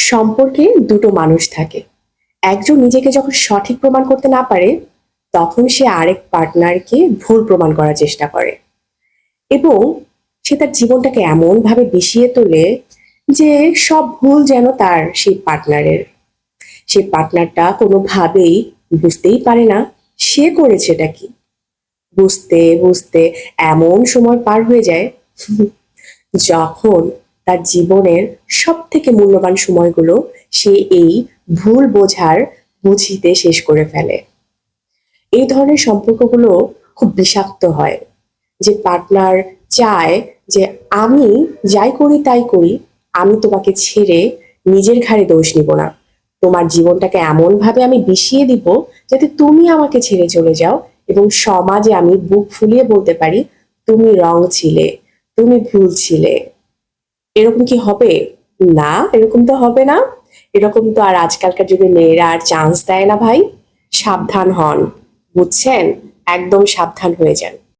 সম্পর্কে দুটো মানুষ থাকে। একজন নিজেকে যখন সঠিক প্রমাণ করতে না পারে, তখন সে আরেক পার্টনারকে ভুল প্রমাণ করার চেষ্টা করে এবং সে তার জীবনটাকে এমনভাবে বিষিয়ে তোলে যে সব ভুল যেন তার সেই পার্টনারের। সেই পার্টনারটা কোনোভাবেই বুঝতেই পারে না সে করেছেটা কি। বুঝতে বুঝতে এমন সময় পার হয়ে যায় যখন তার জীবনের সব থেকে মূল্যবান সময়গুলো সে এই ভুল বোঝার বুঝিতে শেষ করে ফেলে। এই ধরনের সম্পর্কগুলো খুব বিষাক্ত হয়। যে পার্টনার চায় যে আমি যাই করি তাই করি, আমি তোমাকে ছেড়ে নিজের ঘাড়ে দোষ নিব না। তোমার জীবনটাকে এমনভাবে আমি বিষিয়ে দিব যাতে তুমি আমাকে ছেড়ে চলে যাও এবং সমাজে আমি বুক ফুলিয়ে বলতে পারি তুমি রং ছিলে, তুমি ভুল ছিলে। এরকম কি হবে? না, এরকম তো হবে না। এরকম তো আর আজকালকার যুগে মেয়েরা আর চান্স দেয় না ভাই। সাবধান হন, বুঝছেন? একদম সাবধান হয়ে যান।